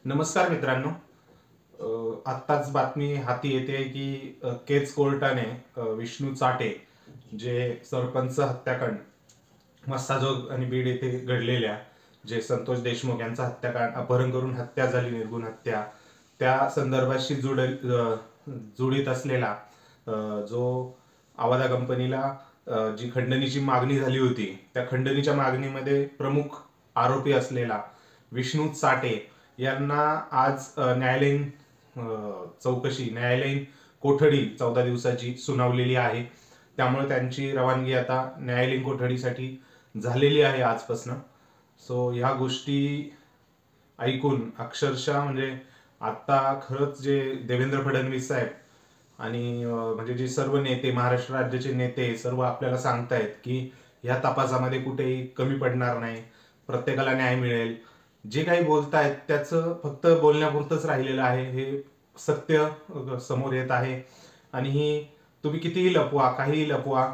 नमस्कार मित्रांनो. आत्ताच बातमी हाती येते की केज कोर्टाने विष्णू चाटे जे सरपंच हत्याकांड मस्साजोग आणि बीड येथे घडलेल्या जे संतोष देशमुख यांचा हत्याकांड अपहरण करून हत्या झाली, निर्गुण हत्या, त्या संदर्भाशी जुळीत असलेला जो आवादा कंपनीला जी खंडणीची मागणी झाली होती त्या खंडणीच्या मागणीमध्ये प्रमुख आरोपी असलेला विष्णू चाटे यांना आज न्यायालयीन कोठडी 14 दिवसाची सुनावलेली आहे. त्यामुळे त्यांची रवानगी आता न्यायालयीन कोठडीसाठी झालेली आहे आजपासून. सो ह्या गोष्टी ऐकून अक्षरशः म्हणजे आता खरंच जे देवेंद्र फडणवीस साहेब आणि म्हणजे जे सर्व नेते, महाराष्ट्र राज्याचे नेते सर्व आपल्याला सांगतायत की ह्या तपासामध्ये कुठेही कमी पडणार नाही, प्रत्येकाला न्याय मिळेल. जे काही बोलतायत त्याचं फक्त बोलण्यापुरतंच राहिलेलं आहे. हे सत्य समोर येत आहे. आणि तुम्ही कितीही लपवा, काहीही लपवा,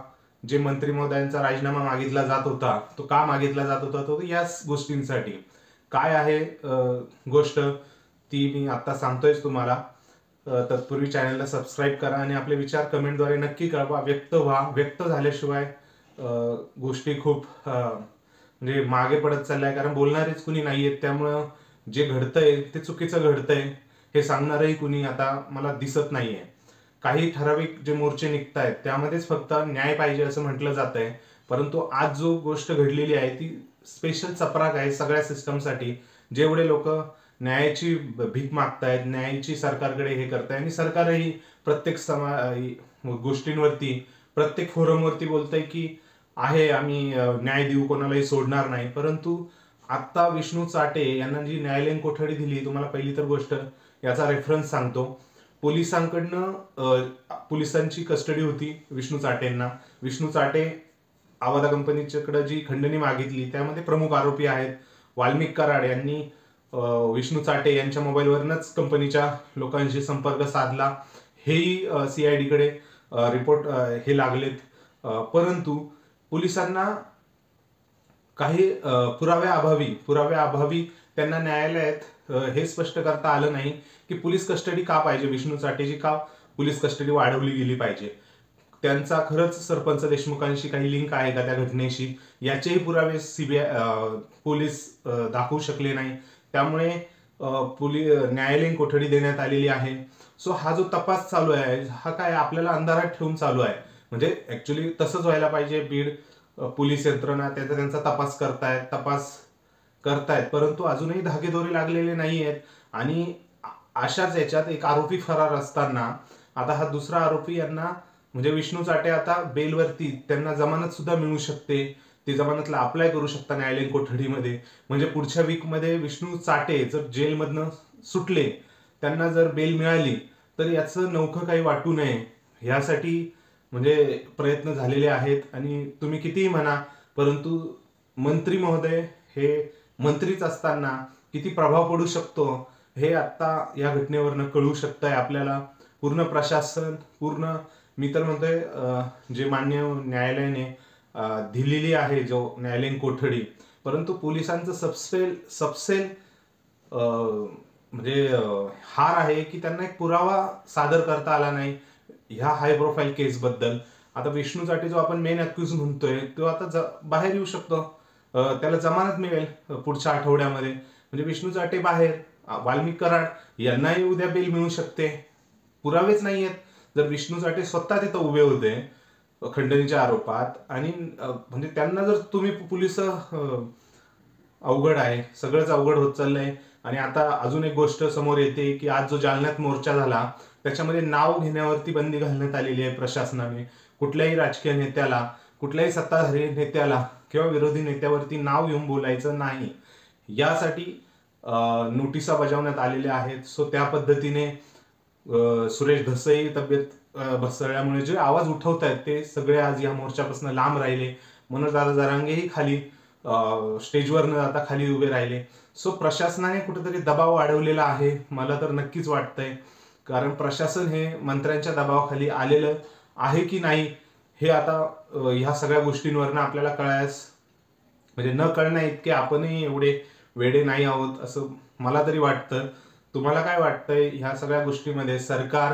जे मंत्री महोदयांचा राजीनामा मागितला जात होता तो का मागितला जात होता, तो याच गोष्टींसाठी. काय आहे गोष्ट ती मी आता सांगतोयच तुम्हाला. तत्पूर्वी चॅनलला सबस्क्राईब करा आणि आपले विचार कमेंटद्वारे नक्की कळवा. व्यक्त व्हा. व्यक्त झाल्याशिवाय गोष्टी खूप म्हणजे मागे पडत चाललाय, कारण बोलणारेच कुणी नाहीयेत. त्यामुळं जे घडतंय ते चुकीचं घडतंय हे सांगणारही कुणी आता मला दिसत नाहीये. काही ठराविक जे मोर्चे निघतायत त्यामध्येच फक्त न्याय पाहिजे असं म्हटलं जात आहे, परंतु आज जो गोष्ट घडलेली आहे ती स्पेशल चपराक आहे सगळ्या सिस्टमसाठी. जेवढे लोक न्यायाची भीक मागतायत, न्यायाची सरकारकडे हे करताय, आणि सरकारही प्रत्येक गोष्टींवरती, प्रत्येक फोरमवरती बोलतंय की आहे आम्ही न्याय देऊ, कोणालाही सोडणार नाही. परंतु आता विष्णू चाटे यांना जी न्यायालयीन कोठडी दिली, तुम्हाला पहिली तर गोष्ट याचा रेफरन्स सांगतो. पोलिसांची कस्टडी होती विष्णू चाटेंना. विष्णू चाटे आवादा कंपनीच्याकडे जी खंडणी मागितली त्यामध्ये प्रमुख आरोपी आहेत. वाल्मिक कराड यांनी विष्णू चाटे यांच्या मोबाईलवरूनच कंपनीच्या लोकांशी संपर्क साधला. हेही CID कडे रिपोर्ट हे लागलेत. परंतु पोलिसांना काही पुराव्याअभावी त्यांना न्यायालयात हे स्पष्ट करता आलं नाही की पोलीस कस्टडी का पाहिजे, विष्णू चाटेची का पोलीस कस्टडी वाढवली गेली पाहिजे, त्यांचा खरंच सरपंच देशमुखांशी काही लिंक आहे का त्या घटनेशी, याचेही पुरावे पोलीस दाखवू शकले नाही. त्यामुळे न्यायालयीन कोठडी देण्यात आलेली आहे. सो हा जो तपास चालू आहे हा काय आपल्याला अंधारात ठेवून चालू आहे. म्हणजे ऍक्च्युली तसंच व्हायला पाहिजे. बीड पोलीस यंत्रणा त्यांचा तपास करतायत, परंतु अजूनही धागेदोरे लागलेले नाही आहेत. आणि अशाच याच्यात एक आरोपी फरार असताना आता हा दुसरा आरोपी यांना म्हणजे विष्णू चाटे आता बेलवरती, त्यांना जमानत सुद्धा मिळू शकते. ते जमानतला अप्लाय करू शकता न्यायालयीन कोठडीमध्ये. म्हणजे पुढच्या वीकमध्ये विष्णू चाटे जर जेलमधनं सुटले, त्यांना जर बेल मिळाली, तर याचं नवखं काही वाटू नये ह्यासाठी म्हणजे प्रयत्न झालेले आहेत. आणि तुम्ही कितीही म्हणा, परंतु मंत्री महोदय हे मंत्रीच असताना किती प्रभाव पडू शकतो हे आता या घटनेवरनं कळू शकतंय आपल्याला. पूर्ण प्रशासन, मी तर म्हणतोय जे मान्य न्यायालयाने दिलेली आहे जो न्यायालयीन कोठडी, परंतु पोलिसांचं सबसेल म्हणजे हार आहे की त्यांना एक पुरावा सादर करता आला नाही ह्या हाय प्रोफाईल केस बद्दल. आता विष्णू चाटे जो आपण मेन अक्यूज म्हणतोय तो आता बाहेर येऊ शकतो, त्याला जमानत मिळेल पुढच्या आठवड्यामध्ये. म्हणजे विष्णू चाटे बाहेर, वाल्मिक कराड यांनाही उद्या बेल मिळू शकते. पुरावेच नाही आहेत. जर विष्णू चाटे स्वतः तिथं उभे होते खंडणीच्या आरोपात, आणि म्हणजे त्यांना जर तुम्ही पोलीस अवघड आहे, सगळंच अवघड होत चाललंय. आणि आता अजून एक गोष्ट समोर येते की आज जो जालन्यात मोर्चा झाला त्याच्यामध्ये नाव घेण्यावरती बंदी घालण्यात आलेली आहे प्रशासनाने. कुठल्याही राजकीय नेत्याला, कुठल्याही सत्ताधारी नेत्याला किंवा विरोधी नेत्यावरती नाव घेऊन बोलायचं नाही, यासाठी नोटिसा बजावण्यात आलेल्या आहेत. सो त्या पद्धतीने सुरेश धसई तब्येत घसरल्यामुळे जे आवाज उठवत आहेत ते सगळे आज या मोर्चापासून लांब राहिले. मनोजदादा जरांगेही खाली स्टेजवर न जाता खाली उभे राहिले. सो प्रशासनाने कुठेतरी दबाव वाढवलेला आहे मला तर नक्कीच वाटतंय. कारण प्रशासन हे मंत्र्यांच्या दबावाखाली आलेलं आहे की नाही हे आता ह्या सगळ्या गोष्टींवरनं आपल्याला कळायस म्हणजे न कळण्या इतके आपणही एवढे वेडे नाही आहोत असं मला तरी वाटतं. तुम्हाला काय वाटतंय ह्या सगळ्या गोष्टीमध्ये? सरकार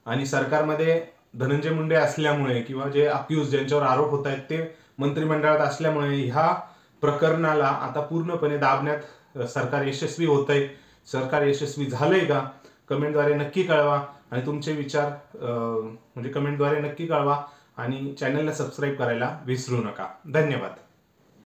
आणि सरकारमध्ये धनंजय मुंडे असल्यामुळे किंवा जे अक्यूज ज्यांच्यावर आरोप होत आहेत ते मंत्रिमंडळात असल्यामुळे ह्या प्रकरणाला आता पूर्णपणे दाबण्यात सरकार यशस्वी होतंय. सरकार यशस्वी झालंय का? कमेंटद्वारे नक्की कळवा आणि तुमचे विचार म्हणजे कमेंटद्वारे नक्की कळवा आणि चॅनलला सबस्क्राईब करायला विसरू नका. धन्यवाद.